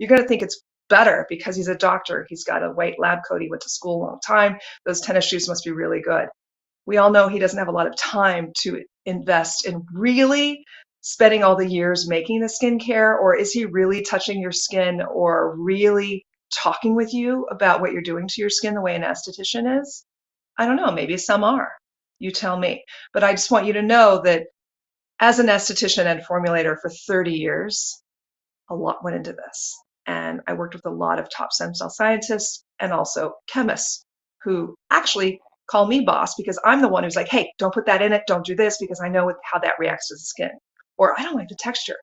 You're going to think it's better because he's a doctor. He's got a white lab coat. He went to school a long time. Those tennis shoes must be really good. We all know he doesn't have a lot of time to invest in really spending all the years making the skincare, or is he really touching your skin or really talking with you about what you're doing to your skin the way an esthetician is? I don't know. Maybe some are. You tell me. But I just want you to know that as an esthetician and formulator for 30 years, a lot went into this. And I worked with a lot of top stem cell scientists and also chemists who actually call me boss because I'm the one who's like, hey, don't put that in it. Don't do this because I know how that reacts to the skin. Or I don't like the texture.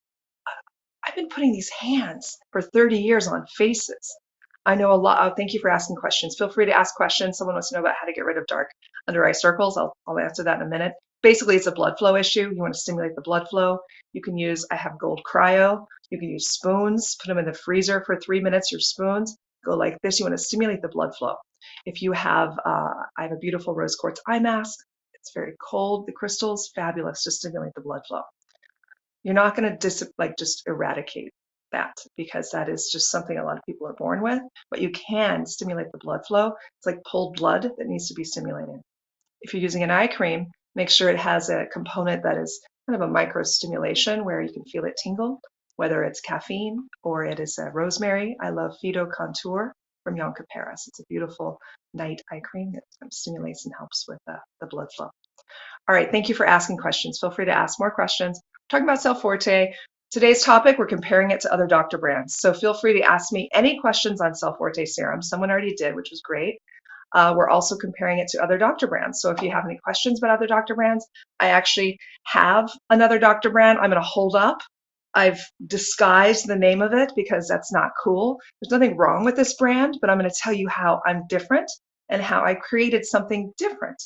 I've been putting these hands for 30 years on faces. I know a lot. Thank you for asking questions. Feel free to ask questions. Someone wants to know about how to get rid of dark under eye circles. I'll answer that in a minute. Basically, it's a blood flow issue. You want to stimulate the blood flow. You can use, I have gold cryo. You can use spoons, put them in the freezer for 3 minutes. Your spoons go like this. You want to stimulate the blood flow. If you have, I have a beautiful rose quartz eye mask. It's very cold. The crystals, fabulous to stimulate the blood flow. You're not going to just eradicate that because that is just something a lot of people are born with, but you can stimulate the blood flow. It's like pulled blood that needs to be stimulated. If you're using an eye cream, make sure it has a component that is kind of a micro stimulation where you can feel it tingle, whether it's caffeine or it is a rosemary. I love Phyto Contour from Yonka Paris. It's a beautiful night eye cream that stimulates and helps with the blood flow. All right, thank you for asking questions. Feel free to ask more questions. We're talking about Cell Forte. Today's topic, we're comparing it to other doctor brands. So feel free to ask me any questions on Cell Forte serum. Someone already did, which was great. We're also comparing it to other doctor brands. So if you have any questions about other doctor brands, I actually have another doctor brand I'm going to hold up. I've disguised the name of it because that's not cool. There's nothing wrong with this brand, but I'm going to tell you how I'm different and how I created something different.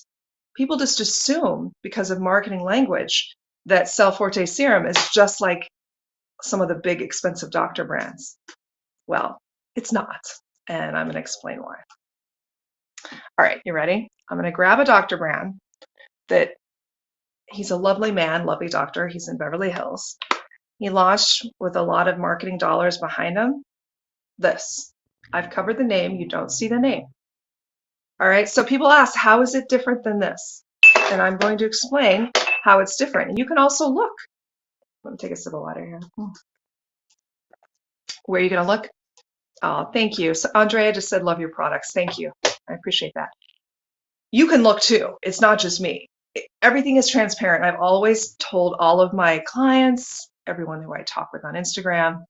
People just assume because of marketing language that Cell Forte serum is just like some of the big expensive doctor brands. Well, it's not, and I'm going to explain why. All right, you ready? I'm going to grab a doctor brand that he's a lovely man, lovely doctor. He's in Beverly Hills. He launched with a lot of marketing dollars behind him. This. I've covered the name. You don't see the name. All right, so people ask, how is it different than this? And I'm going to explain how it's different. And you can also look. Let me take a sip of water here. Where are you going to look? Oh, thank you. So Andrea just said, love your products. Thank you. I appreciate that. You can look too. It's not just me. Everything is transparent. I've always told all of my clients, everyone who I talk with on Instagram,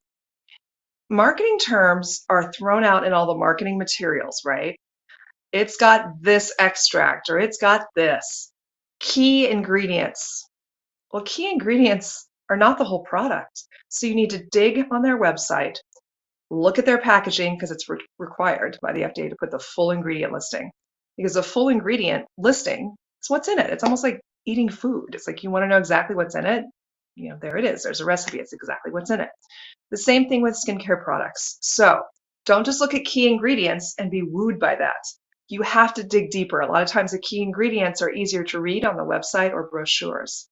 marketing terms are thrown out in all the marketing materials, right? It's got this extract or it's got this. Key ingredients. Well, key ingredients are not the whole product. So you need to dig on their website, look at their packaging because it's required by the FDA to put the full ingredient listing. Because the full ingredient listing is what's in it. It's almost like eating food. It's like you want to know exactly what's in it. You know, there it is. There's a recipe. It's exactly what's in it. The same thing with skincare products. So don't just look at key ingredients and be wooed by that. You have to dig deeper. A lot of times the key ingredients are easier to read on the website or brochures.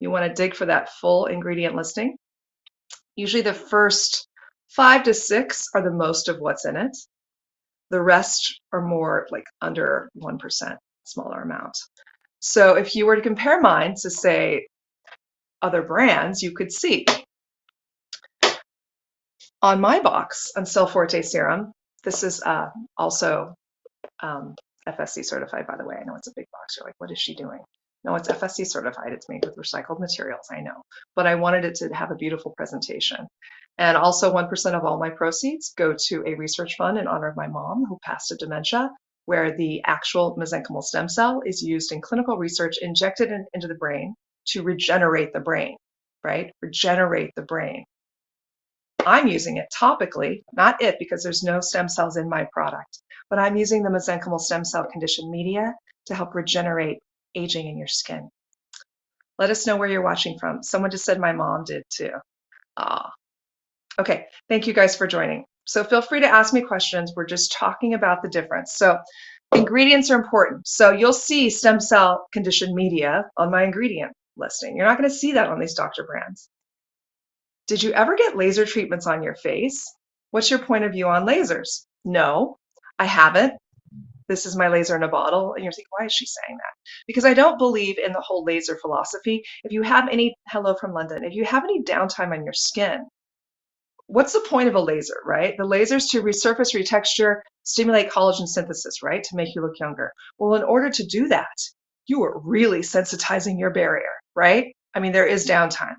You want to dig for that full ingredient listing. Usually the first 5 to 6 are the most of what's in it. The rest are more like under 1%, smaller amount. So if you were to compare mine to, say, other brands, you could see on my box on Cell Forte serum, this is also FSC certified, by the way. I know it's a big box. You're like, what is she doing? No, it's FSC certified. It's made with recycled materials, I know. But I wanted it to have a beautiful presentation. And also 1% of all my proceeds go to a research fund in honor of my mom who passed of dementia, where the actual mesenchymal stem cell is used in clinical research, injected into the brain to regenerate the brain, right? Regenerate the brain. I'm using it topically, not it because there's no stem cells in my product, but I'm using the mesenchymal stem cell conditioned media to help regenerate aging in your skin. Let us know where you're watching from. Someone just said my mom did too. Okay, thank you guys for joining. So feel free to ask me questions. We're just talking about the difference. So ingredients are important. So you'll see stem cell conditioned media on my ingredient listing. You're not going to see that on these doctor brands. Did you ever get laser treatments on your face? What's your point of view on lasers? No, I haven't. This is my laser in a bottle. And you're thinking, why is she saying that? Because I don't believe in the whole laser philosophy. If you have any, hello from London, if you have any downtime on your skin, what's the point of a laser, right? The laser's to resurface, retexture, stimulate collagen synthesis, right? To make you look younger. Well, in order to do that, you are really sensitizing your barrier, right? I mean, there is downtime.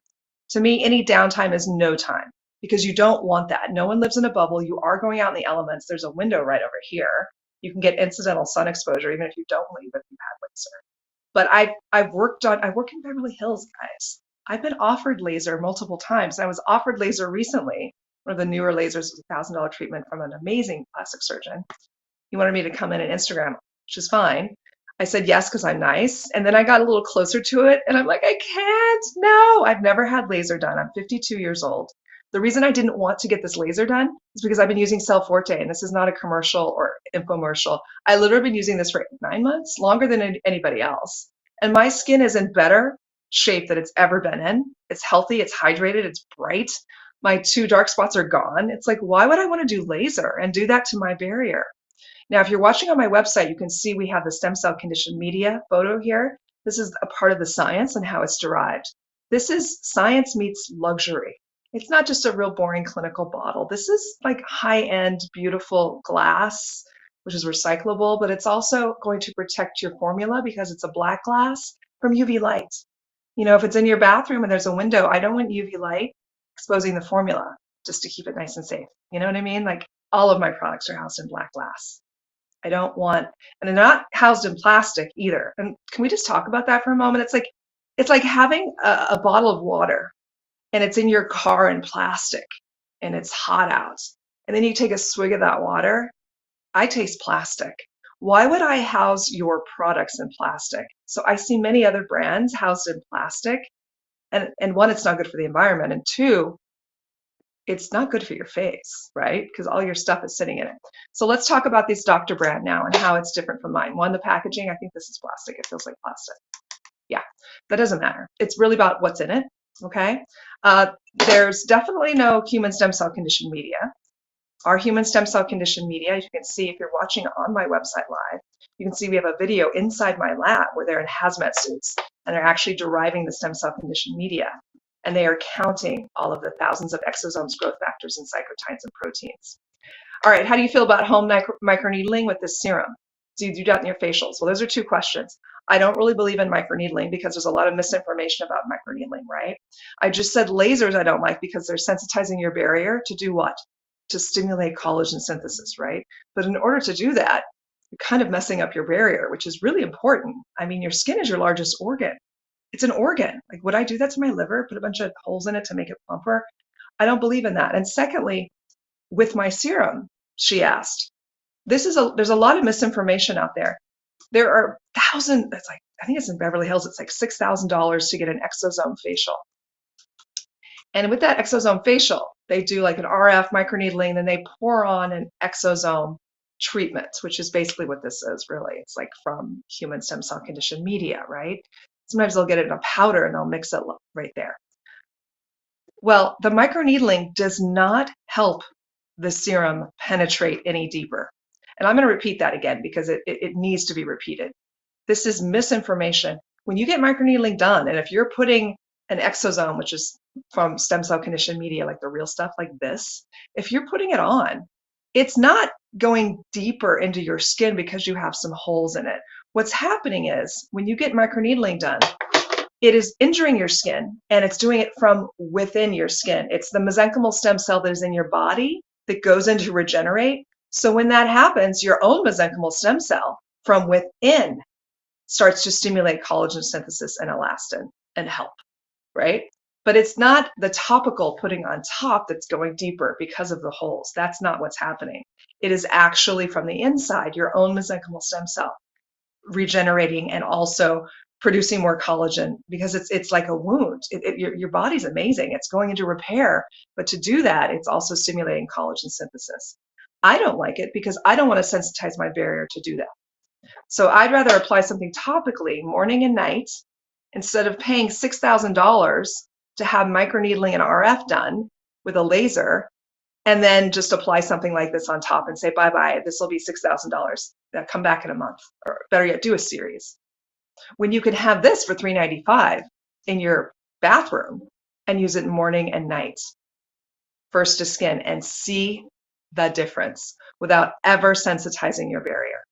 To me, any downtime is no time because you don't want that. No one lives in a bubble. You are going out in the elements. There's a window right over here. You can get incidental sun exposure, even if you don't believe if you've had laser. But I work in Beverly Hills, guys. I've been offered laser multiple times. I was offered laser recently. One of the newer lasers was $1,000 treatment from an amazing plastic surgeon. He wanted me to come in and Instagram, which is fine. I said yes because I'm nice. And then I got a little closer to it and I'm like, I can't. No, I've never had laser done. I'm 52 years old. The reason I didn't want to get this laser done is because I've been using Cell Forte, and this is not a commercial or infomercial. I literally been using this for 9 months, longer than anybody else. And my skin is in better shape than it's ever been in. It's healthy, it's hydrated, it's bright. My 2 dark spots are gone. It's like, why would I want to do laser and do that to my barrier? Now, if you're watching on my website, you can see we have the stem cell conditioned media photo here. This is a part of the science and how it's derived. This is science meets luxury. It's not just a real boring clinical bottle. This is like high-end, beautiful glass, which is recyclable, but it's also going to protect your formula because it's a black glass from UV light. You know, if it's in your bathroom and there's a window, I don't want UV light exposing the formula just to keep it nice and safe. You know what I mean? Like all of my products are housed in black glass. I don't want, and they're not housed in plastic either. And can we just talk about that for a moment? It's like having a bottle of water and it's in your car in plastic and it's hot out. And then you take a swig of that water. I taste plastic. Why would I house your products in plastic? So I see many other brands housed in plastic. And one, it's not good for the environment. And two, it's not good for your face, right? Because all your stuff is sitting in it. So let's talk about this Dr. brand now and how it's different from mine. One, the packaging, I think this is plastic. It feels like plastic. Yeah, that doesn't matter. It's really about what's in it, okay? There's definitely no human stem cell conditioned media. Our human stem cell conditioned media, as you can see if you're watching on my website live, you can see we have a video inside my lab where they're in hazmat suits and they're actually deriving the stem cell conditioned media. And they are counting all of the thousands of exosomes, growth factors, and cytokines and proteins. All right, how do you feel about home microneedling with this serum? Do you do that in your facials? Well, those are 2 questions. I don't really believe in microneedling because there's a lot of misinformation about microneedling, right? I just said lasers I don't like because they're sensitizing your barrier to do what? To stimulate collagen synthesis, right? But in order to do that, you're kind of messing up your barrier, which is really important. I mean, your skin is your largest organ. It's an organ. Like, would I do that to my liver? Put a bunch of holes in it to make it plumper? I don't believe in that. And secondly, with my serum, she asked, there's a lot of misinformation out there. There are thousands, it's like, I think it's in Beverly Hills, it's like $6,000 to get an exosome facial. And with that exosome facial, they do like an RF microneedling, then they pour on an exosome treatment, which is basically what this is really. It's like from human stem cell conditioned media, right? Sometimes they'll get it in a powder and they'll mix it right there. Well, the microneedling does not help the serum penetrate any deeper. And I'm going to repeat that again because it needs to be repeated. This is misinformation. When you get microneedling done, and if you're putting an exosome, which is from stem cell conditioned media, like the real stuff like this, if you're putting it on, it's not going deeper into your skin because you have some holes in it. What's happening is when you get microneedling done, it is injuring your skin and it's doing it from within your skin. It's the mesenchymal stem cell that is in your body that goes in to regenerate. So when that happens, your own mesenchymal stem cell from within starts to stimulate collagen synthesis and elastin and help, right? But it's not the topical putting on top that's going deeper because of the holes. That's not what's happening. It is actually from the inside, your own mesenchymal stem cell regenerating and also producing more collagen because it's like a wound. Your body's amazing. It's going into repair, but to do that, it's also stimulating collagen synthesis. I don't like it because I don't want to sensitize my barrier to do that. So I'd rather apply something topically morning and night instead of paying $6,000 to have microneedling and RF done with a laser and then just apply something like this on top and say, bye-bye, this will be $6,000. Come back in a month, or better yet, do a series. When you could have this for $395 in your bathroom and use it morning and night, first to skin, and see the difference without ever sensitizing your barrier.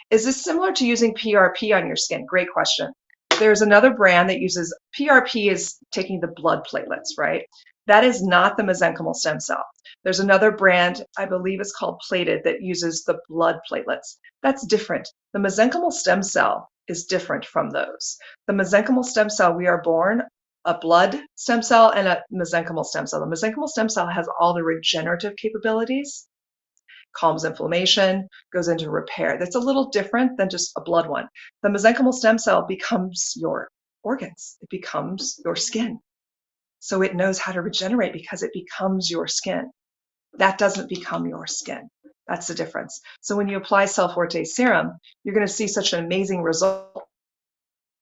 Is this similar to using PRP on your skin? Great question. There's another brand that uses PRP, is taking the blood platelets, right? That is not the mesenchymal stem cell. There's another brand, I believe it's called Plated, that uses the blood platelets. That's different. The mesenchymal stem cell is different from those. The mesenchymal stem cell, we are born a blood stem cell and a mesenchymal stem cell. The mesenchymal stem cell has all the regenerative capabilities, calms inflammation, goes into repair. That's a little different than just a blood one. The mesenchymal stem cell becomes your organs. It becomes your skin. So it knows how to regenerate because it becomes your skin. That doesn't become your skin. That's the difference. So when you apply Cell Forte serum, you're going to see such an amazing result.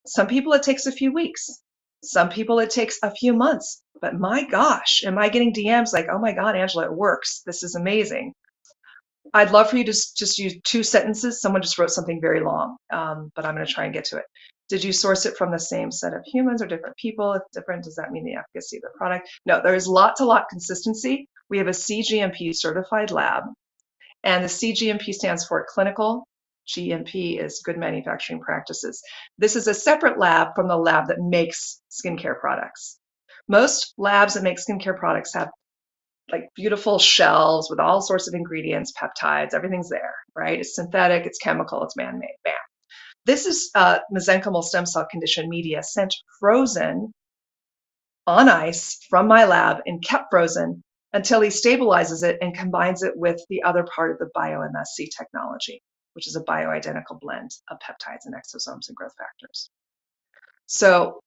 Some people it takes a few weeks. Some people it takes a few months. But my gosh, am I getting DMs like, oh my God, Angela, it works. This is amazing. I'd love for you to just use 2 sentences. Someone just wrote something very long, but I'm going to try and get to it. Did you source it from the same set of humans or different people? If different, does that mean the efficacy of the product? No, there is lot to lot consistency. We have a CGMP certified lab, and the CGMP stands for clinical. GMP is good manufacturing practices. This is a separate lab from the lab that makes skincare products. Most labs that make skincare products have like beautiful shelves with all sorts of ingredients, peptides, everything's there, right? It's synthetic, it's chemical, it's man-made, bam. This is mesenchymal stem cell conditioned media sent frozen on ice from my lab and kept frozen until he stabilizes it and combines it with the other part of the bio-MSC technology, which is a bioidentical blend of peptides and exosomes and growth factors. So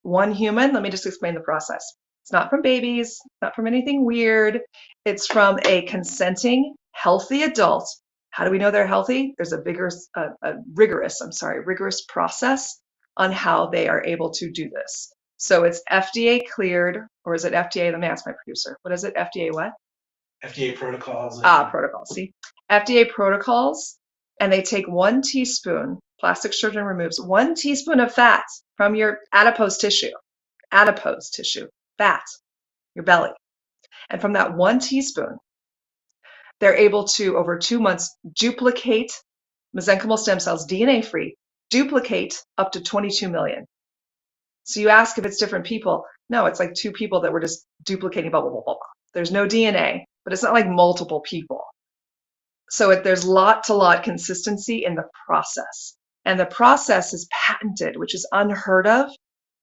one human, let me just explain the process. It's not from babies, not from anything weird. It's from a consenting, healthy adult. How do we know they're healthy? There's a rigorous process on how they are able to do this. So it's FDA cleared, or is it FDA? Let me ask my producer. What is it? FDA what? FDA protocols. Protocols. See, FDA protocols, and they take 1 teaspoon. Plastic surgeon removes 1 teaspoon of fat from your adipose tissue, fat, your belly. And from that 1 teaspoon, they're able to, over 2 months, duplicate mesenchymal stem cells, DNA-free, duplicate up to 22 million. So you ask if it's different people. No, it's like 2 people that were just duplicating, blah, blah, blah, blah, blah. There's no DNA, but it's not like multiple people. So there's lot-to-lot consistency in the process. And the process is patented, which is unheard of.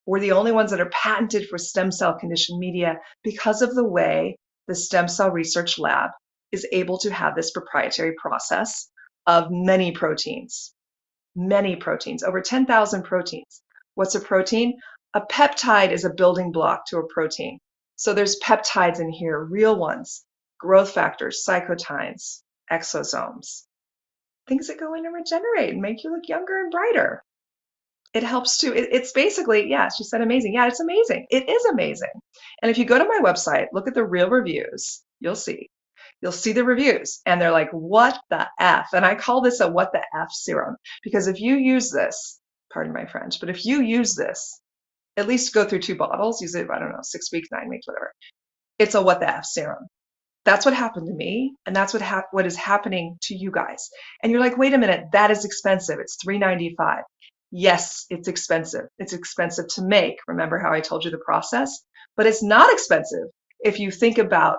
We're the only ones that are patented for stem cell conditioned media because of the way the Stem Cell Research Lab is able to have this proprietary process of many proteins, over 10,000 proteins. What's a protein? A peptide is a building block to a protein. So there's peptides in here, real ones, growth factors, cytokines, exosomes, things that go in and regenerate and make you look younger and brighter. It helps to, it's basically, yeah, she said amazing. Yeah, it's amazing. It is amazing. And if you go to my website, look at the real reviews, you'll see the reviews, and they're like, what the F? And I call this a what the F serum, because if you use this, pardon my French, but if you use this, at least go through 2 bottles, use it, I don't know, 6 weeks, 9 weeks, whatever. It's a what the F serum. That's what happened to me, and that's what is happening to you guys. And you're like, wait a minute, that is expensive. It's $395. Yes, it's expensive. It's expensive to make. Remember how I told you the process? But it's not expensive if you think about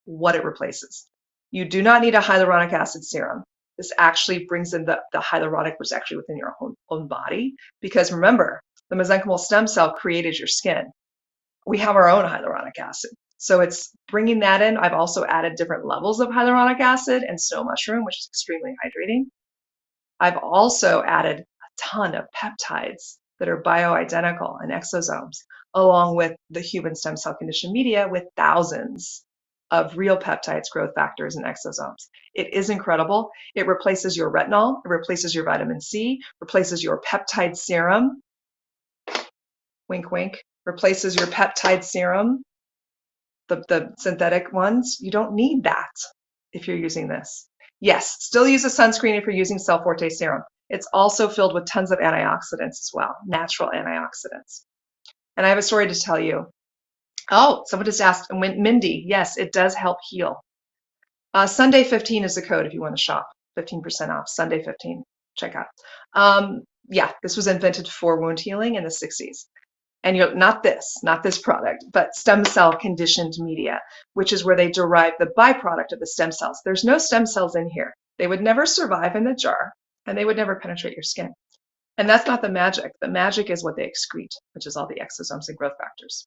what it replaces. You do not need a hyaluronic acid serum. This actually brings in the hyaluronic, which is actually within your own body. Because remember, the mesenchymal stem cell created your skin. We have our own hyaluronic acid. So it's bringing that in. I've also added different levels of hyaluronic acid and snow mushroom, which is extremely hydrating. I've also added a ton of peptides that are bioidentical and exosomes, along with the human stem cell conditioned media with thousands of real peptides, growth factors, and exosomes. It is incredible. It replaces your retinol, it replaces your vitamin C, replaces your peptide serum, wink, wink, replaces your peptide serum, the synthetic ones, you don't need that if you're using this. Yes, still use a sunscreen if you're using Cell Forte serum. It's also filled with tons of antioxidants as well, natural antioxidants. And I have a story to tell you. Oh, someone just asked, Mindy, yes, it does help heal. Sunday 15 is the code if you want to shop. 15% off, Sunday 15. Check out. Yeah, this was invented for wound healing in the 60s. And you're not this product, but stem cell conditioned media, which is where they derive the byproduct of the stem cells. There's no stem cells in here. They would never survive in the jar, and they would never penetrate your skin. And that's not the magic. The magic is what they excrete, which is all the exosomes and growth factors.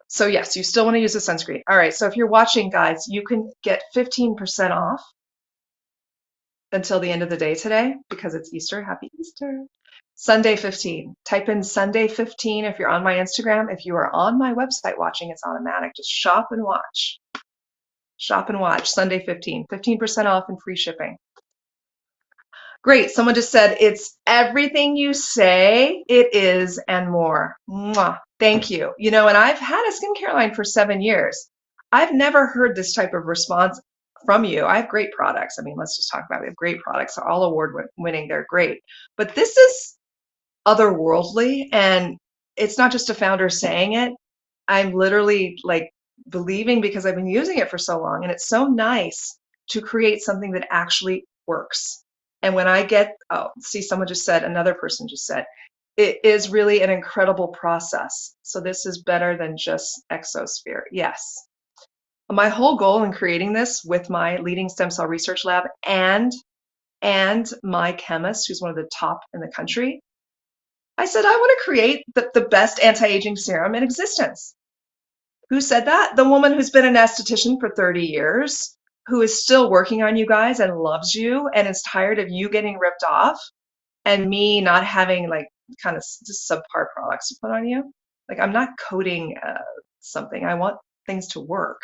So yes, you still want to use a sunscreen. All right, so if you're watching, guys, you can get 15% off until the end of the day today because it's Easter. Happy Easter. Sunday 15. Type in Sunday 15 if you're on my Instagram. If you are on my website watching, it's automatic. Just shop and watch. Shop and watch. Sunday 15. 15% off and free shipping. Great. Someone just said, it's everything you say it is and more. Mwah. Thank you. You know, and I've had a skincare line for 7 years. I've never heard this type of response from you. I have great products. I mean, let's just talk about it. We have great products. They're all award winning. They're great. But this is otherworldly, and it's not just a founder saying it. I'm literally like believing because I've been using it for so long, and it's so nice to create something that actually works. And when I get, oh, see, another person just said, it is really an incredible process. So this is better than just Exosphere. Yes. My whole goal in creating this with my leading stem cell research lab and my chemist, who's one of the top in the country, I said, I want to create the best anti-aging serum in existence. Who said that? The woman who's been an esthetician for 30 years, who is still working on you guys and loves you and is tired of you getting ripped off and me not having like kind of just subpar products to put on you. Like I'm not coding something. I want things to work.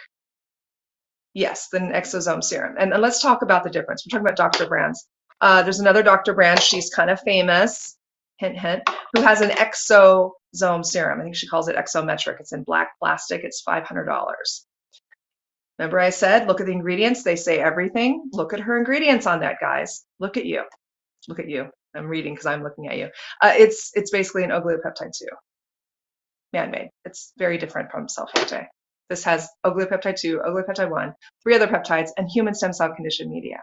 Yes, the exosome serum. And let's talk about the difference. We're talking about Dr. Brands. There's another Dr. Brand. She's kind of famous, hint, hint, who has an exosome serum. I think she calls it Exometric. It's in black plastic. It's $500. Remember I said, look at the ingredients. They say everything. Look at her ingredients on that, guys. Look at you. Look at you. I'm reading because I'm looking at you. It's basically an oligonucleotide 2, man-made. It's very different from Cell Forte. This has oligonucleotide 2, oligonucleotide 1, 3 other peptides, and human stem cell conditioned media.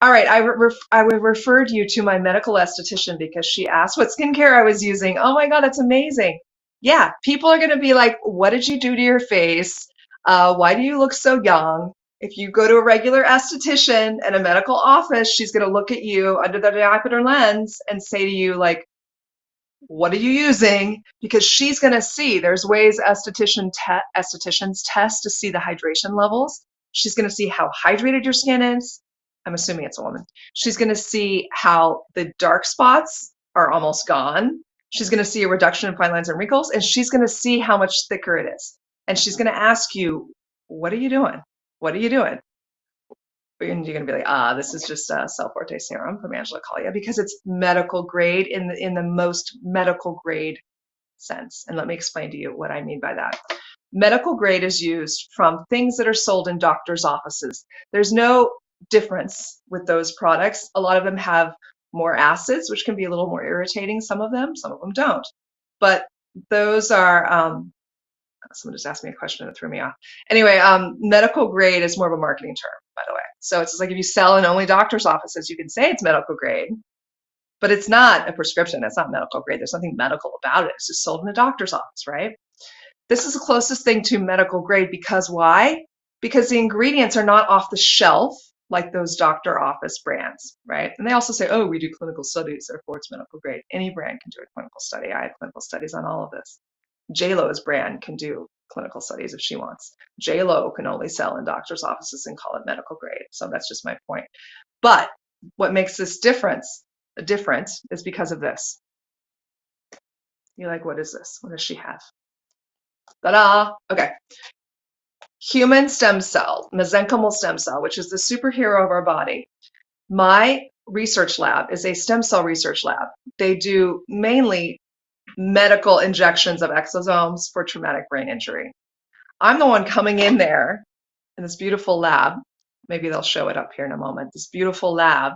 All right, I referred you to my medical esthetician because she asked what skincare I was using. Oh my God, that's amazing. Yeah, people are going to be like, what did you do to your face? Why do you look so young? If you go to a regular esthetician in a medical office, she's going to look at you under the diopter lens and say to you, like, what are you using? Because she's going to see there's ways estheticians test to see the hydration levels. She's going to see how hydrated your skin is. I'm assuming it's a woman. She's going to see how the dark spots are almost gone. She's going to see a reduction in fine lines and wrinkles, and she's going to see how much thicker it is. And she's going to ask you, what are you doing? What are you doing? And you're going to be like, this is just a Cell Forte serum from Caglia because it's medical grade in the most medical grade sense. And let me explain to you what I mean by that. Medical grade is used from things that are sold in doctors' offices. There's no difference with those products. A lot of them have more acids, which can be a little more irritating. Some of them don't. But those are, someone just asked me a question and it threw me off. Anyway, medical grade is more of a marketing term, by the way. So it's like if you sell in only doctor's offices, you can say it's medical grade, but it's not a prescription. It's not medical grade. There's nothing medical about it. It's just sold in a doctor's office, right? This is the closest thing to medical grade because why? Because the ingredients are not off the shelf like those doctor office brands, right? And they also say, oh, we do clinical studies, therefore it's medical grade. Any brand can do a clinical study. I have clinical studies on all of this. JLo's brand can do clinical studies if she wants. JLo can only sell in doctor's offices and call it medical grade. So that's just my point. But what makes this different is because of this. You're like, what is this? What does she have? Ta-da! Okay. Human stem cell, mesenchymal stem cell, which is the superhero of our body. My research lab is a stem cell research lab. They do mainly medical injections of exosomes for traumatic brain injury. I'm the one coming in there in this beautiful lab. Maybe they'll show it up here in a moment. This beautiful lab.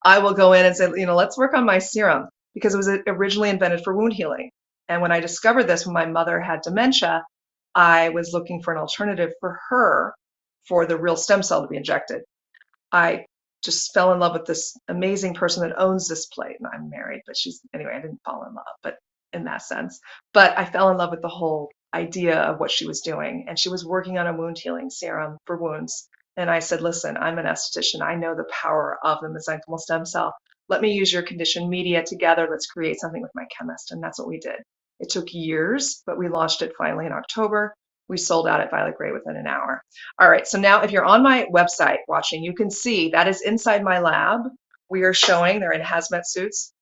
I will go in and say, let's work on my serum because it was originally invented for wound healing. And when I discovered this, when my mother had dementia, I was looking for an alternative for her for the real stem cell to be injected. I just fell in love with this amazing person that owns this place. And I'm married, but anyway, I didn't fall in love, but in that sense. But I fell in love with the whole idea of what she was doing. And she was working on a wound healing serum for wounds. And I said, listen, I'm an esthetician. I know the power of the mesenchymal stem cell. Let me use your conditioned media together. Let's create something with my chemist. And that's what we did. It took years, but we launched it finally in October. We sold out at Violet Grey within an hour. All right, so now if you're on my website watching, you can see that is inside my lab. We are showing, they're in hazmat suits.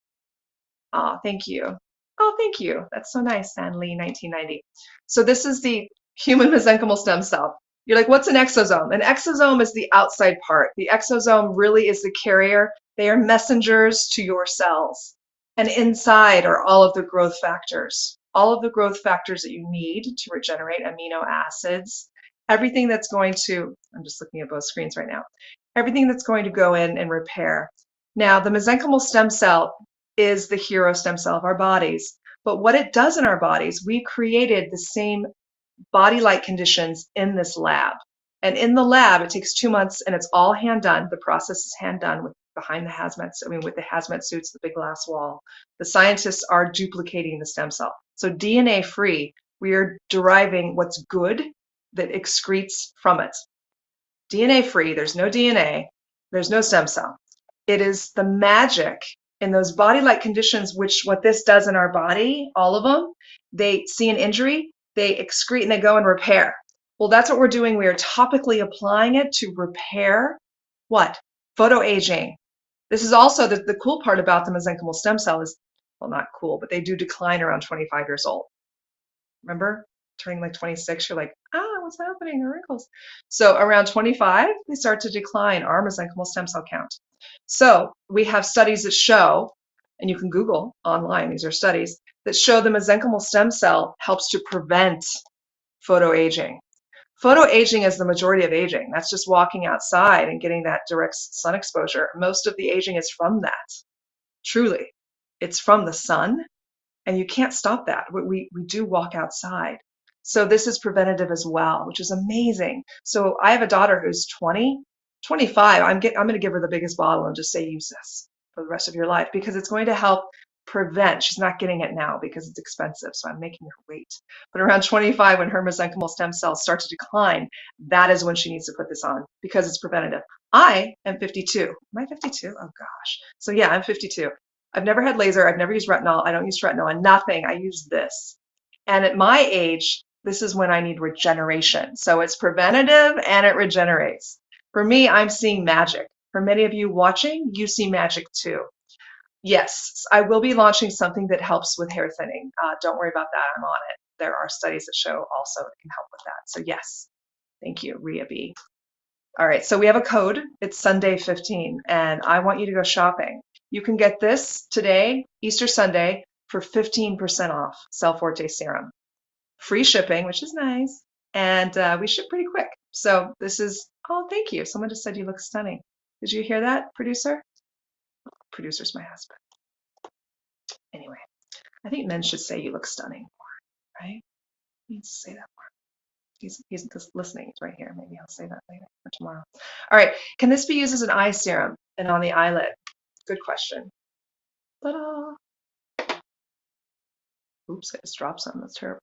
Oh, thank you. Oh, thank you. That's so nice, San Lee, 1990. So this is the human mesenchymal stem cell. You're like, what's an exosome? An exosome is the outside part. The exosome really is the carrier. They are messengers to your cells. And inside are all of the growth factors. All of the growth factors that you need to regenerate amino acids. Everything that's going to, I'm just looking at both screens right now, everything that's going to go in and repair. Now, the mesenchymal stem cell is the hero stem cell of our bodies. But what it does in our bodies, we created the same body-like conditions in this lab. And in the lab, it takes 2 months and it's all hand done. The process is hand done with with the hazmat suits, the big glass wall. The scientists are duplicating the stem cell. So DNA free, we are deriving what's good that excretes from it. DNA free, there's no DNA, there's no stem cell. It is the magic in those body-like conditions, which what this does in our body, all of them, they see an injury, they excrete and they go and repair. Well, that's what we're doing. We are topically applying it to repair what? Photoaging. This is also the cool part about the mesenchymal stem cell is, well, not cool, but they do decline around 25 years old. Remember? Turning like 26, you're like, what's happening? The wrinkles. So around 25, they start to decline our mesenchymal stem cell count. So we have studies that show, and you can Google online, these are studies, that show the mesenchymal stem cell helps to prevent photoaging. Photoaging is the majority of aging. That's just walking outside and getting that direct sun exposure. Most of the aging is from that. Truly. It's from the sun, and you can't stop that. We do walk outside. So this is preventative as well, which is amazing. So I have a daughter who's 20, 25. I'm going to give her the biggest bottle and just say, use this for the rest of your life because it's going to help prevent. She's not getting it now because it's expensive, so I'm making her wait. But around 25, when her mesenchymal stem cells start to decline, that is when she needs to put this on because it's preventative. I am 52. Am I 52? Oh gosh. So yeah, I'm 52. I've never had laser. I've never used retinol. I don't use retinol and nothing. I use this. And at my age, this is when I need regeneration. So it's preventative and it regenerates. For me, I'm seeing magic. For many of you watching, you see magic too. Yes, I will be launching something that helps with hair thinning. Don't worry about that. I'm on it. There are studies that show also it can help with that. So yes, thank you, Rhea B. All right, so we have a code. It's Sunday 15, and I want you to go shopping. You can get this today, Easter Sunday, for 15% off Cell Forte Serum. Free shipping, which is nice, and we ship pretty quick. So this is, oh, thank you. Someone just said you look stunning. Did you hear that, producer? Producer's my husband. Anyway, I think men should say you look stunning more, right? He needs to say that more. He's just listening. It's right here. Maybe I'll say that later or tomorrow. All right. Can this be used as an eye serum and on the eyelid? Good question. Ta-da! Oops, I just dropped something. That's terrible.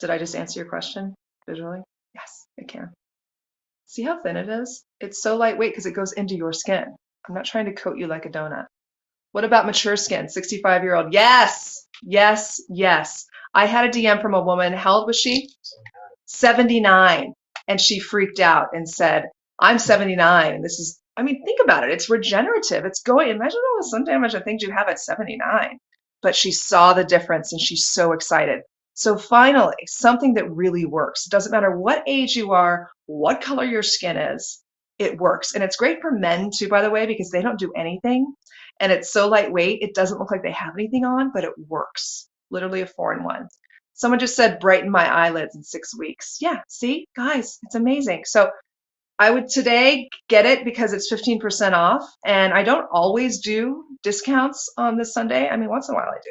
Did I just answer your question visually? Yes, I can. See how thin it is? It's so lightweight because it goes into your skin. I'm not trying to coat you like a donut. What about mature skin? 65-year-old. Yes, yes, yes. I had a DM from a woman. How old was she? 79. And she freaked out and said, I'm 79. And this is, I mean, think about it. It's regenerative. It's going, imagine all the sun damage and things you have at 79. But she saw the difference and she's so excited. So finally, something that really works. It doesn't matter what age you are, what color your skin is, it works. And it's great for men too, by the way, because they don't do anything. And it's so lightweight, it doesn't look like they have anything on, but it works. Literally a 4-in-1. Someone just said brighten my eyelids in 6 weeks. Yeah, see, guys, it's amazing. So I would today get it because it's 15% off. And I don't always do discounts on this Sunday. I mean, once in a while I do.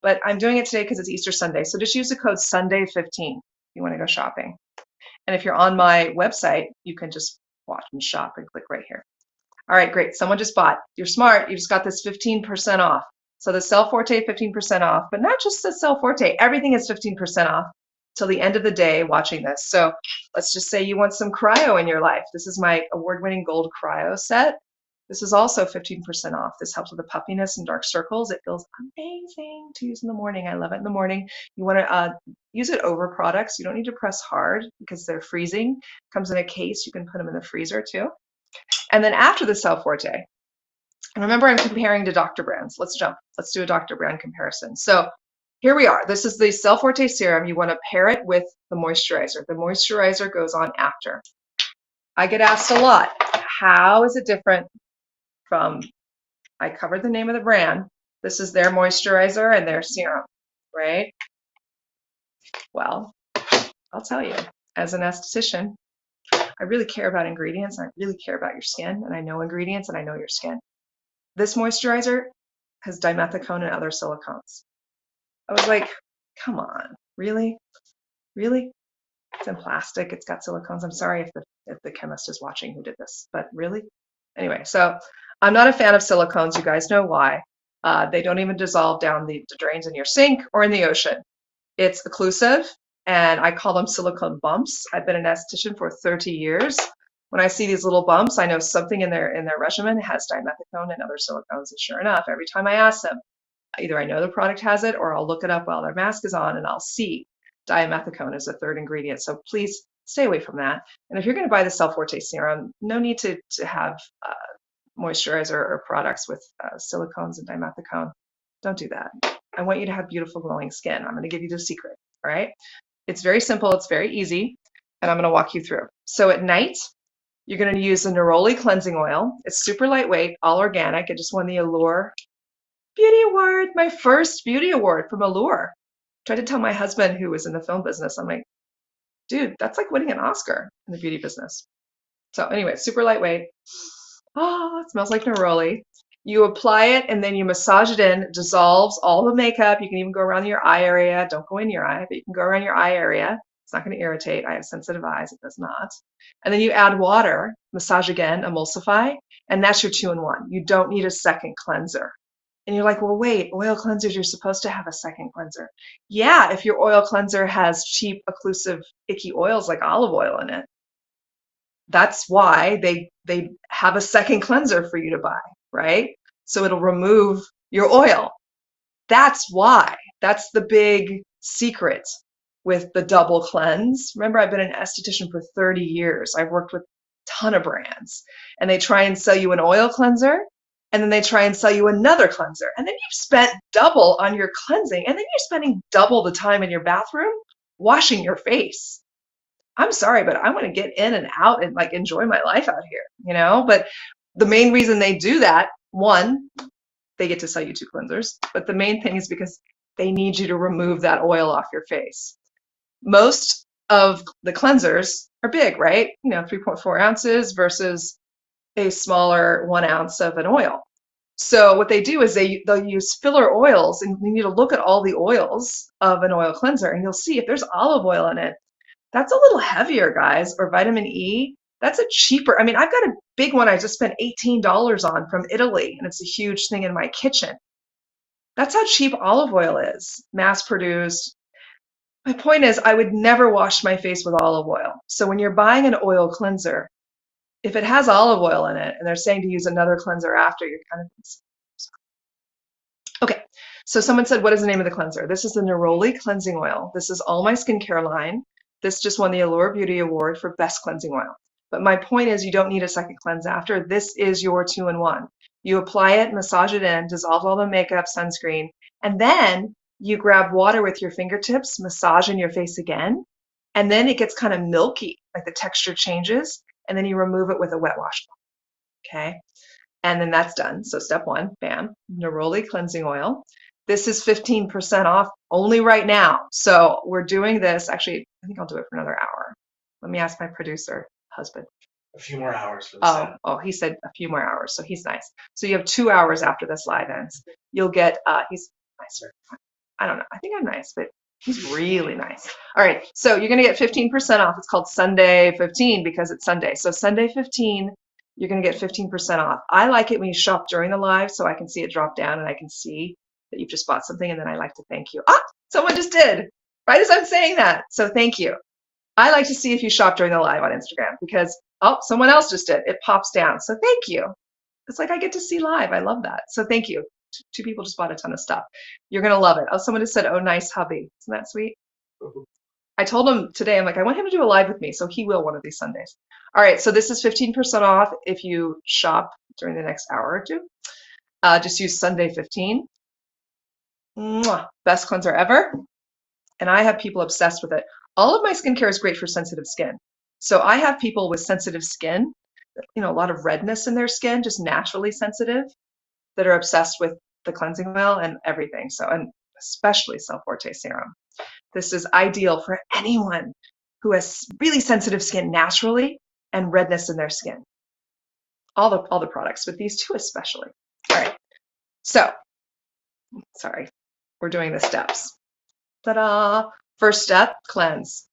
But I'm doing it today because it's Easter Sunday. So just use the code Sunday15 if you want to go shopping. And if you're on my website, you can just watch and shop and click right here. All right, great. Someone just bought. You're smart. You just got this 15% off. So the Cell Forte 15% off, but not just the Cell Forte. Everything is 15% off till the end of the day watching this. So let's just say you want some cryo in your life. This is my award-winning gold cryo set. This is also 15% off. This helps with the puffiness and dark circles. It feels amazing to use in the morning. I love it in the morning. You want to use it over products. You don't need to press hard because they're freezing. Comes in a case. You can put them in the freezer too. And then after the Cell Forte, and remember I'm comparing to doctor brands. Let's jump. Let's do a doctor brand comparison. So here we are. This is the Cell Forte serum. You want to pair it with the moisturizer. The moisturizer goes on after. I get asked a lot, how is it different from, I covered the name of the brand. This is their moisturizer and their serum, right? Well, I'll tell you, as an esthetician, I really care about ingredients, and I really care about your skin, and I know ingredients and I know your skin. This moisturizer has dimethicone and other silicones. I was like, come on, really? Really? It's in plastic, it's got silicones. I'm sorry if the chemist is watching who did this, but really? Anyway, so I'm not a fan of silicones. You guys know why. They don't even dissolve down the drains in your sink or in the ocean. It's occlusive, and I call them silicone bumps. I've been an esthetician for 30 years. When I see these little bumps, I know something in their regimen has dimethicone and other silicones. And sure enough, every time I ask them, either I know the product has it or I'll look it up while their mask is on and I'll see dimethicone is the third ingredient. So please stay away from that. And if you're going to buy the Cell Forte serum, no need to have moisturizer or products with silicones and dimethicone. Don't do that. I want you to have beautiful glowing skin. I'm going to give you the secret. All right. It's very simple. It's very easy. And I'm going to walk you through. So at night, you're going to use the Neroli cleansing oil. It's super lightweight, all organic. It just won the Allure Beauty Award, my first beauty award from Allure. Tried to tell my husband, who was in the film business, I'm like, dude, that's like winning an Oscar in the beauty business. So anyway, super lightweight. Oh, it smells like neroli. You apply it and then you massage it in. It dissolves all the makeup. You can even go around your eye area. Don't go in your eye, but you can go around your eye area. It's not going to irritate. I have sensitive eyes. It does not. And then you add water, massage again, emulsify, and that's your 2-in-1. You don't need a second cleanser. And you're like, well, wait, oil cleansers, you're supposed to have a second cleanser. Yeah, if your oil cleanser has cheap, occlusive, icky oils like olive oil in it. That's why they have a second cleanser for you to buy, right? So it'll remove your oil. That's why. That's the big secret with the double cleanse. Remember, I've been an esthetician for 30 years. I've worked with a ton of brands, and they try and sell you an oil cleanser, and then they try and sell you another cleanser. And then you've spent double on your cleansing, and then you're spending double the time in your bathroom washing your face. I'm sorry, but I want to get in and out and like enjoy my life out here, you know? But the main reason they do that, one, they get to sell you 2 cleansers, but the main thing is because they need you to remove that oil off your face. Most of the cleansers are big, right? You know, 3.4 ounces versus a smaller 1 ounce of an oil. So what they do is they'll use filler oils, and you need to look at all the oils of an oil cleanser, and you'll see if there's olive oil in it. That's a little heavier, guys, or vitamin E. That's a cheaper. I mean, I've got a big one I just spent $18 on from Italy, and it's a huge thing in my kitchen. That's how cheap olive oil is, mass produced. My point is, I would never wash my face with olive oil. So when you're buying an oil cleanser, if it has olive oil in it and they're saying to use another cleanser after, you're kind of, okay. So someone said, what is the name of the cleanser? This is the Neroli cleansing oil. This is all my skincare line. This just won the Allure Beauty Award for best cleansing oil. But my point is, you don't need a second cleanse after. This is your 2-in-1. You apply it, massage it in, dissolve all the makeup, sunscreen, and then you grab water with your fingertips, massage in your face again, and then it gets kind of milky, like the texture changes, and then you remove it with a wet washcloth. Okay? And then that's done. So step one, bam, neroli cleansing oil. This is 15% off only right now. So we're doing this. Actually, I think I'll do it for another hour. Let me ask my producer husband. A few more hours for the set. Oh, he said a few more hours. So he's nice. So you have 2 hours after this live ends. You'll get, he's nicer. I don't know. I think I'm nice, but he's really nice. All right. So you're going to get 15% off. It's called Sunday 15 because it's Sunday. So Sunday 15, you're going to get 15% off. I like it when you shop during the live so I can see it drop down and I can see that you've just bought something. And then I like to thank you. Ah, someone just did right as I'm saying that. So thank you. I like to see if you shop during the live on Instagram because, oh, someone else just did. It pops down. So thank you. It's like I get to see live. I love that. So thank you. Two people just bought a ton of stuff. You're going to love it. Oh, someone just said, oh, nice hubby. Isn't that sweet? I told him today, I'm like, I want him to do a live with me. So he will one of these Sundays. All right. So this is 15% off if you shop during the next hour or two. Just use Sunday 15. Mwah. Best cleanser ever. And I have people obsessed with it. All of my skincare is great for sensitive skin. So I have people with sensitive skin, a lot of redness in their skin, just naturally sensitive, that are obsessed with the cleansing oil and everything. So, and especially Cell Forte serum. This is ideal for anyone who has really sensitive skin naturally and redness in their skin. All the products, but these two especially. All right. So, sorry, we're doing the steps. Ta-da! First step, cleanse.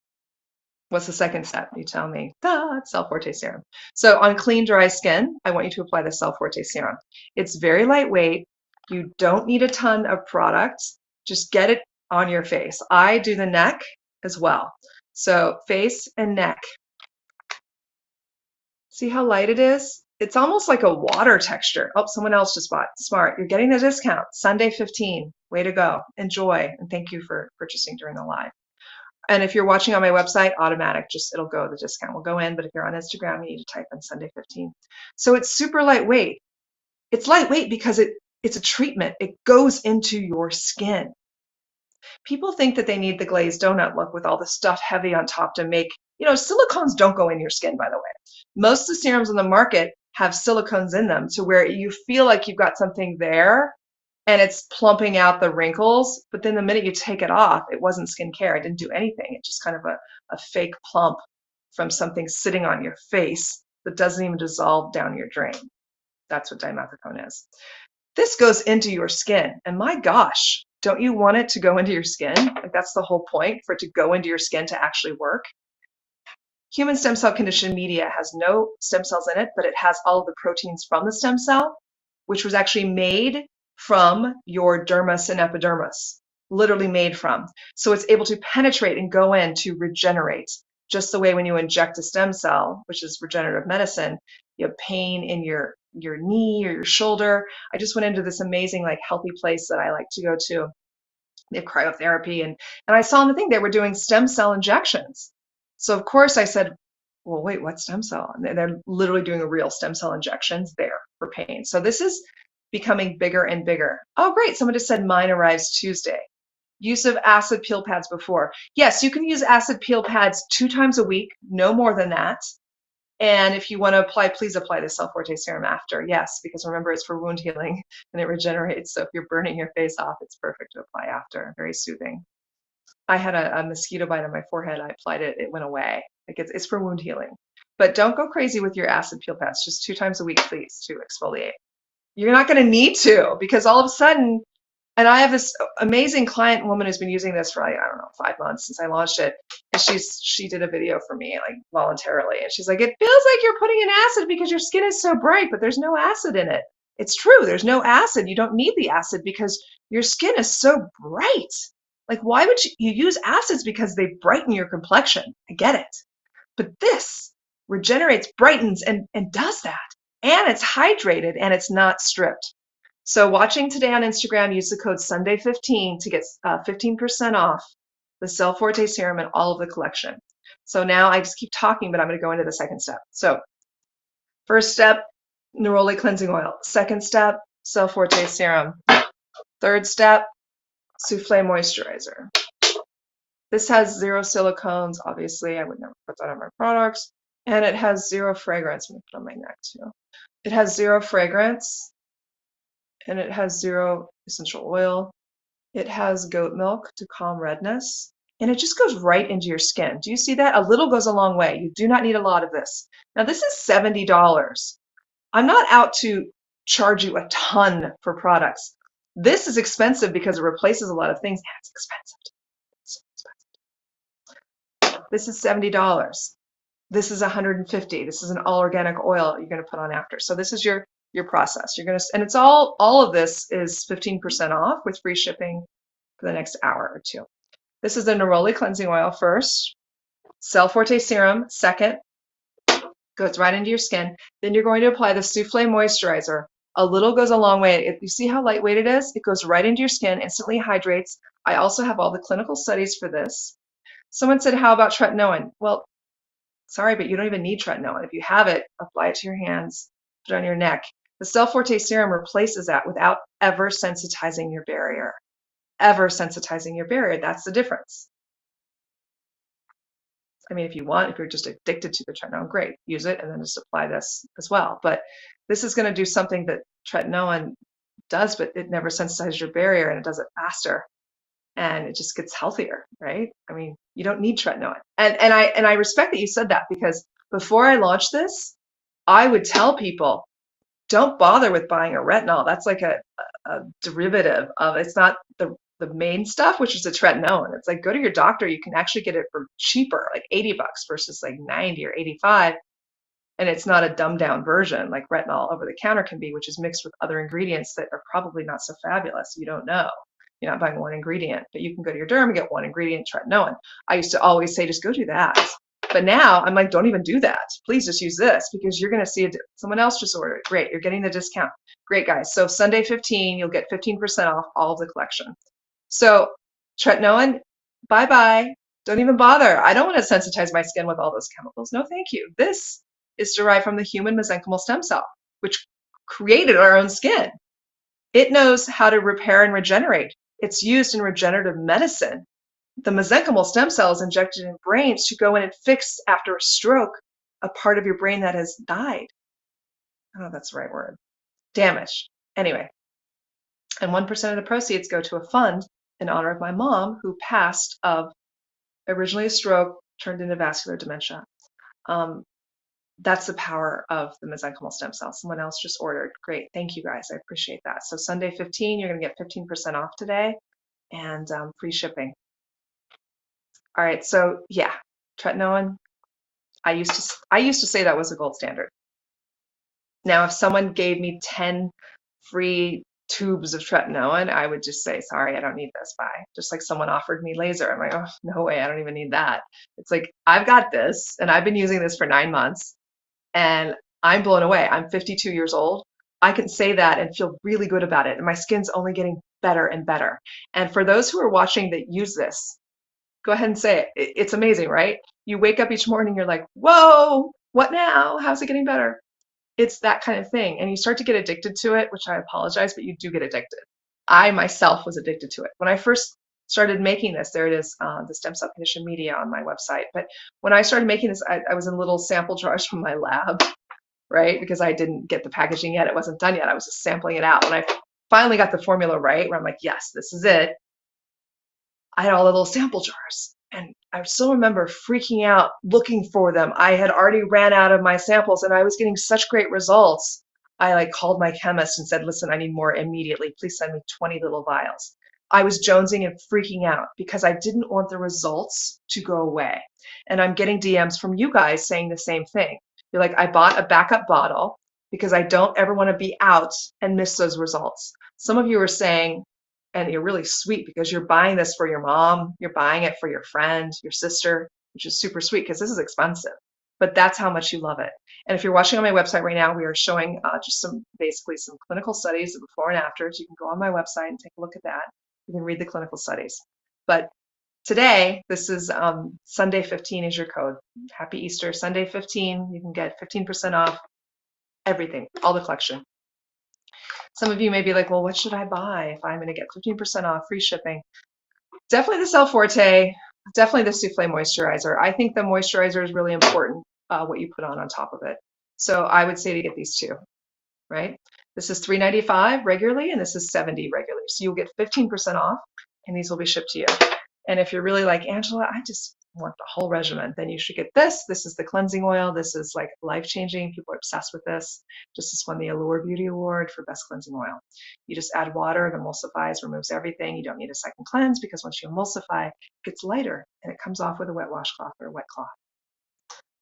What's the second step? You tell me. Cell Forte serum. So on clean, dry skin, I want you to apply the Cell Forte serum. It's very lightweight. You don't need a ton of product. Just get it on your face. I do the neck as well. So face and neck. See how light it is? It's almost like a water texture. Oh, someone else just bought. Smart. You're getting the discount. Sunday 15. Way to go. Enjoy. And thank you for purchasing during the live. And if you're watching on my website, automatic, it'll go, the discount will go in. But if you're on Instagram, you need to type in Sunday 15. So it's super lightweight. It's lightweight because it's a treatment. It goes into your skin. People think that they need the glazed donut look with all the stuff heavy on top to make, silicones don't go in your skin, by the way. Most of the serums on the market have silicones in them to where you feel like you've got something there and it's plumping out the wrinkles, but then the minute you take it off, it wasn't skincare. It didn't do anything. It's just kind of a fake plump from something sitting on your face that doesn't even dissolve down your drain. That's what dimethicone is. This goes into your skin, and my gosh, don't you want it to go into your skin? Like that's the whole point, for it to go into your skin to actually work. Human stem cell conditioned media has no stem cells in it, but it has all of the proteins from the stem cell, which was actually made from your dermis and epidermis, literally made from. So it's able to penetrate and go in to regenerate, just the way when you inject a stem cell, which is regenerative medicine, you have pain in your knee or your shoulder. I just went into this amazing, healthy place that I like to go to. They have cryotherapy, and I saw on the thing they were doing stem cell injections. So of course I said, well, wait, what stem cell? And they're literally doing a real stem cell injections there for pain. So this is becoming bigger and bigger. Oh, great. Someone just said mine arrives Tuesday. Use of acid peel pads before. Yes, you can use acid peel pads 2 times a week, no more than that. And if you want to apply, please apply the Cell Forte serum after. Yes, because remember, it's for wound healing and it regenerates. So if you're burning your face off, it's perfect to apply after. Very soothing. I had a mosquito bite on my forehead. I applied it. It went away. It's for wound healing. But don't go crazy with your acid peel pads. Just 2 times a week, please, to exfoliate. You're not going to need to, because all of a sudden, and I have this amazing client woman who's been using this for 5 months since I launched it. And she did a video for me voluntarily. And she's like, it feels like you're putting in acid because your skin is so bright, but there's no acid in it. It's true. There's no acid. You don't need the acid because your skin is so bright. Why would you use acids? Because they brighten your complexion. I get it. But this regenerates, brightens, and does that. And it's hydrated and it's not stripped. So watching today on Instagram, use the code Sunday15 to get 15% off the Cell Forte serum and all of the collection. So now I just keep talking, but I'm going to go into the second step. So first step, neroli cleansing oil. Second step, Cell Forte serum. Third step, souffle moisturizer. This has 0 silicones. Obviously, I would never put that on my products. And it has 0 fragrance. I'm going to put it on my neck too. It has zero fragrance and it has zero essential oil. It has goat milk to calm redness, and it just goes right into your skin. Do you see that? A little goes a long way. You do not need a lot of this. Now, this is $70. I'm not out to charge you a ton for products. This is expensive because it replaces a lot of things. Yeah, it's expensive. It's expensive. This is $70. This is 150. This is an all organic oil you're going to put on after. So this is your process. You're going to, and it's all of this is 15% off with free shipping for the next hour or two. This is the Neroli cleansing oil first, Cell Forte serum second, goes right into your skin. Then you're going to apply the Souffle moisturizer. A little goes a long way. You see how lightweight it is? It goes right into your skin, instantly hydrates. I also have all the clinical studies for this. Someone said, how about tretinoin? Well, sorry, but you don't even need tretinoin. If you have it, apply it to your hands, put it on your neck. The Cell Forte serum replaces that without ever sensitizing your barrier. Ever sensitizing your barrier. That's the difference. I mean, if you want, if you're just addicted to the tretinoin, great, use it and then just apply this as well. But this is going to do something that tretinoin does, but it never sensitizes your barrier and it does it faster and it just gets healthier, right? I mean, you don't need tretinoin. And I respect that you said that, because before I launched this, I would tell people, don't bother with buying a retinol. That's like a derivative of, it's not the main stuff, which is the tretinoin. It's like, go to your doctor. You can actually get it for cheaper, like $80 versus like 90 or 85. And it's not a dumbed down version like retinol over the counter can be, which is mixed with other ingredients that are probably not so fabulous. You don't know. You're not buying one ingredient, but you can go to your derm and get one ingredient, tretinoin. I used to always say, just go do that. But now I'm like, don't even do that. Please just use this, because you're going to see someone else just ordered it. Great. You're getting the discount. Great, guys. So Sunday 15, you'll get 15% off all of the collection. So tretinoin, bye-bye. Don't even bother. I don't want to sensitize my skin with all those chemicals. No, thank you. This is derived from the human mesenchymal stem cell, which created our own skin. It knows how to repair and regenerate. It's used in regenerative medicine. The mesenchymal stem cell is injected in brains to go in and fix, after a stroke, a part of your brain that has died. I don't know if that's the right word. Damaged. Anyway, and 1% of the proceeds go to a fund in honor of my mom, who passed of originally a stroke turned into vascular dementia. That's the power of the mesenchymal stem cell. Someone else just ordered. Great. Thank you, guys. I appreciate that. So Sunday 15, you're going to get 15% off today and free shipping. All right. So yeah, tretinoin. I used to say that was a gold standard. Now, if someone gave me 10 free tubes of tretinoin, I would just say, sorry, I don't need this. Bye. Just like someone offered me laser. I'm like, oh, no way. I don't even need that. It's like, I've got this and I've been using this for 9 months. And I'm blown away. I'm 52 years old. I can say that and feel really good about it. And my skin's only getting better and better. And for those who are watching that use this, go ahead and say it. It's amazing, right? You wake up each morning, you're like, whoa, what now? How's it getting better? It's that kind of thing. And you start to get addicted to it, which I apologize, but you do get addicted. I myself was addicted to it. When I first started making this, there it is, the stem cell condition media on my website. But when I started making this, I was in little sample jars from my lab, right? Because I didn't get the packaging yet. It wasn't done yet. I was just sampling it out. When I finally got the formula right, where I'm like, yes, this is it, I had all the little sample jars. And I still remember freaking out, looking for them. I had already ran out of my samples and I was getting such great results. I like called my chemist and said, listen, I need more immediately. Please send me 20 little vials. I was jonesing and freaking out because I didn't want the results to go away. And I'm getting DMs from you guys saying the same thing. You're like, I bought a backup bottle because I don't ever want to be out and miss those results. Some of you are saying, and you're really sweet because you're buying this for your mom, you're buying it for your friend, your sister, which is super sweet because this is expensive, but that's how much you love it. And if you're watching on my website right now, we are showing just basically some clinical studies of before and afters. You can go on my website and take a look at that. You can read the clinical studies. But today, this is Sunday 15 is your code. Happy Easter. Sunday 15, you can get 15% off everything, all the collection. Some of you may be like, well, what should I buy if I'm going to get 15% off, free shipping? Definitely the Cell Forte, definitely the Souffle moisturizer. I think the moisturizer is really important, what you put on top of it. So I would say to get these two. right? This is $3.95 regularly, and this is $70 regularly. So you'll get 15% off, and these will be shipped to you. And if you're really like, Angela, I just want the whole regimen, then you should get this. This is the cleansing oil. This is like life-changing. People are obsessed with this. Just won the Allure Beauty Award for best cleansing oil. You just add water, it emulsifies, removes everything. You don't need a second cleanse because once you emulsify, it gets lighter and it comes off with a wet washcloth or a wet cloth.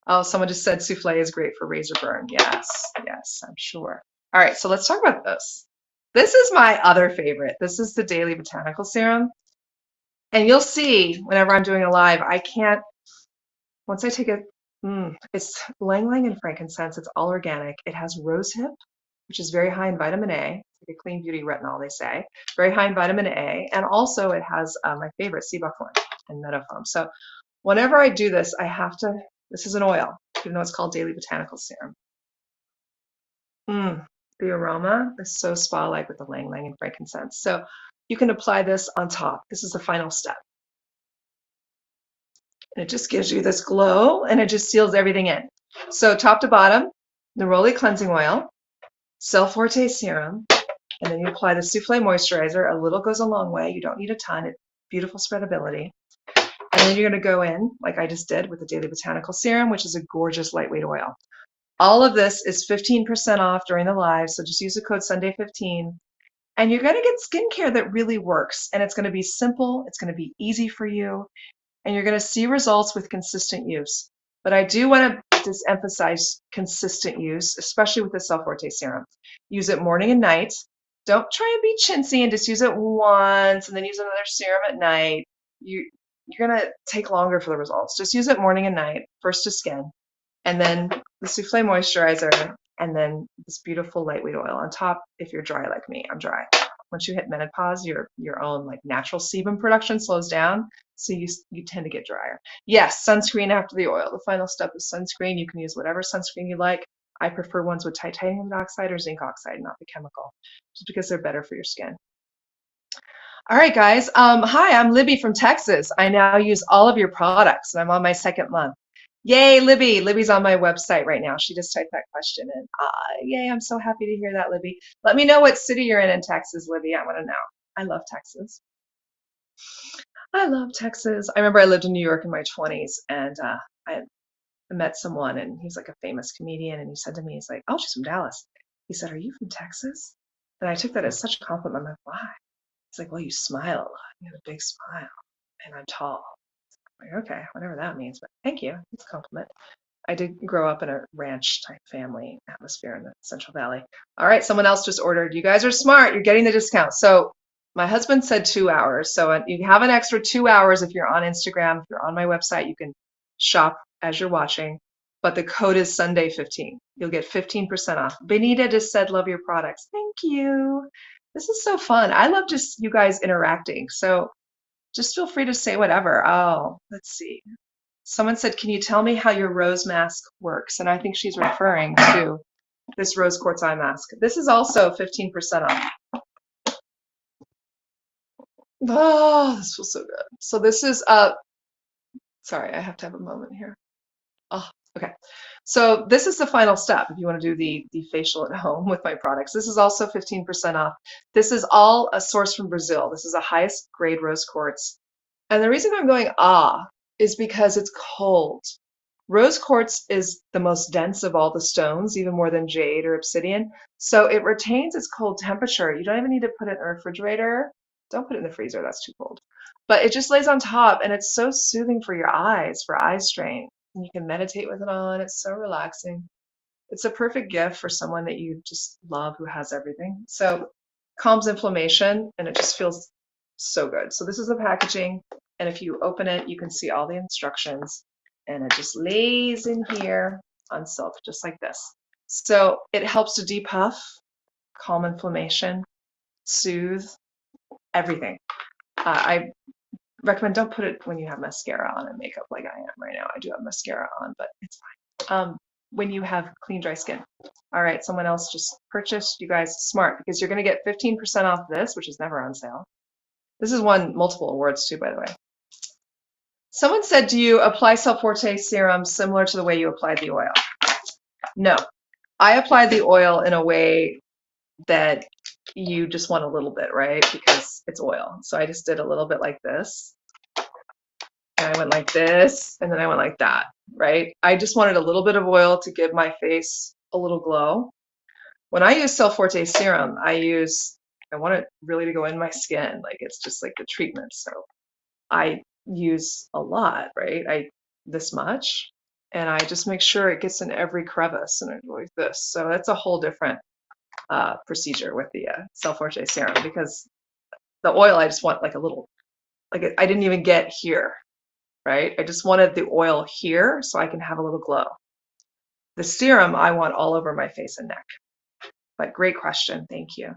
Oh, someone just said souffle is great for razor burn. Yes, yes, I'm sure. All right, so let's talk about this. This is my other favorite. This is the Daily Botanical Serum. And you'll see whenever I'm doing a live, I can't, once I take it, it's Lang Lang and frankincense. It's all organic. It has rosehip, which is very high in vitamin A. It's like a clean beauty retinol, they say. Very high in vitamin A. And also it has my favorite, sea buckthorn and meadowfoam. So whenever I do this, I have to, this is an oil, even though it's called Daily Botanical Serum. The aroma is so spa-like with the Lang Lang and frankincense. So you can apply this on top. This is the final step. And it just gives you this glow and it just seals everything in. So top to bottom, Neroli cleansing oil, Cell Forte serum, and then you apply the Souffle moisturizer. A little goes a long way. You don't need a ton. It's beautiful spreadability. And then you're going to go in, like I just did, with the Daily Botanical Serum, which is a gorgeous lightweight oil. All of this is 15% off during the live, so just use the code Sunday15. And you're going to get skincare that really works. And it's going to be simple. It's going to be easy for you. And you're going to see results with consistent use. But I do want to just emphasize consistent use, especially with the Cell Forte serum. Use it morning and night. Don't try and be chintzy and just use it once and then use another serum at night. You're going to take longer for the results. Just use it morning and night, first to skin, and then the Souffle moisturizer, and then this beautiful lightweight oil on top if you're dry like me. I'm dry. Once you hit menopause, your own like natural sebum production slows down, so you tend to get drier. Yes, sunscreen after the oil. The final step is sunscreen. You can use whatever sunscreen you like. I prefer ones with titanium dioxide or zinc oxide, not the chemical, just because they're better for your skin. All right, guys. Hi, I'm Libby from Texas. I now use all of your products, and I'm on my second month. Yay, Libby. Libby's on my website right now. She just typed that question in. Yay, I'm so happy to hear that, Libby. Let me know what city you're in Texas, Libby. I want to know. I love Texas. I love Texas. I remember I lived in New York in my 20s, and I met someone, and he's like a famous comedian, and he said to me, he's like, oh, she's from Dallas. He said, are you from Texas? And I took that as such a compliment. I'm like, why? He's like, well, you smile a lot. You have a big smile, and I'm tall. I'm like, okay, whatever that means, but thank you. It's a compliment. I did grow up in a ranch type family atmosphere in the Central Valley. All right, someone else just ordered. You guys are smart. You're getting the discount. So my husband said 2 hours. So you have an extra 2 hours if you're on Instagram. If you're on my website, you can shop as you're watching. But the code is Sunday15. You'll get 15% off. Benita just said, love your products. Thank you. This is so fun. I love just you guys interacting. So just feel free to say whatever. Oh, let's see. Someone said, can you tell me how your rose mask works? And I think she's referring to this rose quartz eye mask. This is also 15% off. Oh, this feels so good. So this is, sorry, I have to have a moment here. Oh, okay. So this is the final step if you want to do the facial at home with my products. This is also 15% off. This is all a source from Brazil. This is the highest grade rose quartz. And the reason I'm going is because it's cold. Rose quartz is the most dense of all the stones, even more than jade or obsidian. So it retains its cold temperature. You don't even need to put it in the refrigerator. Don't put it in the freezer, that's too cold. But it just lays on top and it's so soothing for your eyes, for eye strain. And you can meditate with it on. It's so relaxing. It's a perfect gift for someone that you just love who has everything. So calms inflammation and it just feels so good. So this is the packaging. And if you open it, you can see all the instructions. And it just lays in here on silk, just like this. So it helps to depuff, calm inflammation, soothe, everything. I recommend don't put it when you have mascara on and makeup like I am right now. I do have mascara on, but it's fine. When you have clean, dry skin. All right, someone else just purchased. You guys smart because you're going to get 15% off this, which is never on sale. This has won multiple awards too, by the way. Someone said, do you apply Cell Forte serum similar to the way you applied the oil? No. I applied the oil in a way that you just want a little bit, right? Because it's oil. So I just did a little bit like this. And I went like this, and then I went like that, right? I just wanted a little bit of oil to give my face a little glow. When I use Cell Forte serum, I want it really to go in my skin. Like it's just like the treatment. So I use a lot, right? This much, and I just make sure it gets in every crevice and I go like this. So that's a whole different procedure with the Cell Forte serum because the oil I just want like a little, like I didn't even get here, right? I just wanted the oil here so I can have a little glow. The serum I want all over my face and neck. But great question, thank you.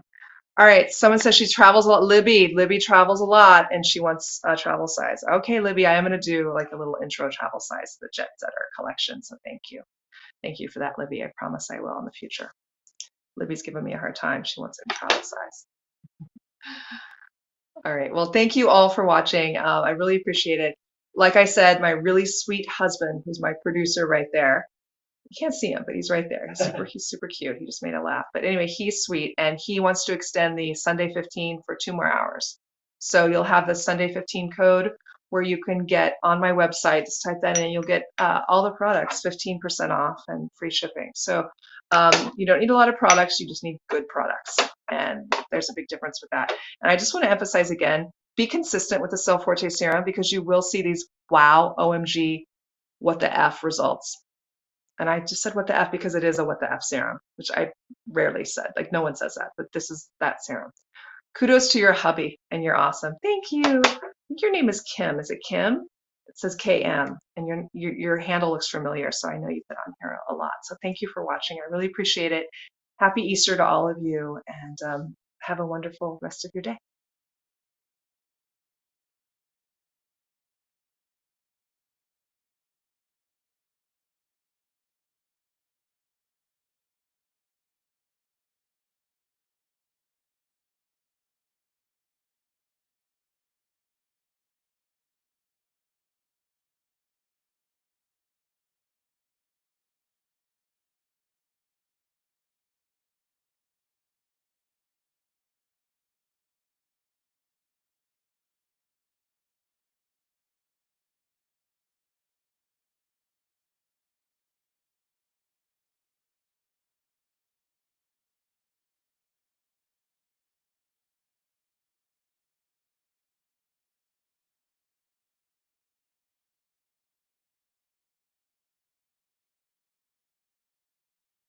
All right, someone says she travels a lot. Libby travels a lot and she wants a travel size. Okay, Libby, I am going to do like a little intro travel size, the Jet Setter collection. So thank you. Thank you for that, Libby. I promise I will in the future. Libby's giving me a hard time. She wants it in travel size. All right, well, thank you all for watching. I really appreciate it. Like I said, my really sweet husband, who's my producer right there, you can't see him, but he's right there. He's super cute. He just made a laugh. But anyway, he's sweet, and he wants to extend the Sunday 15 for 2 more hours. So you'll have the Sunday 15 code where you can get on my website. Just type that in, you'll get all the products 15% off and free shipping. So you don't need a lot of products. You just need good products, and there's a big difference with that. And I just want to emphasize again: be consistent with the Cell Forte serum because you will see these wow, OMG, what the F results. And I just said what the F because it is a what the F serum, which I rarely said. Like no one says that, but this is that serum. Kudos to your hubby, and you're awesome. Thank you. I think your name is Kim. Is it Kim? It says KM, and your handle looks familiar, so I know you've been on here a lot. So thank you for watching. I really appreciate it. Happy Easter to all of you, and have a wonderful rest of your day.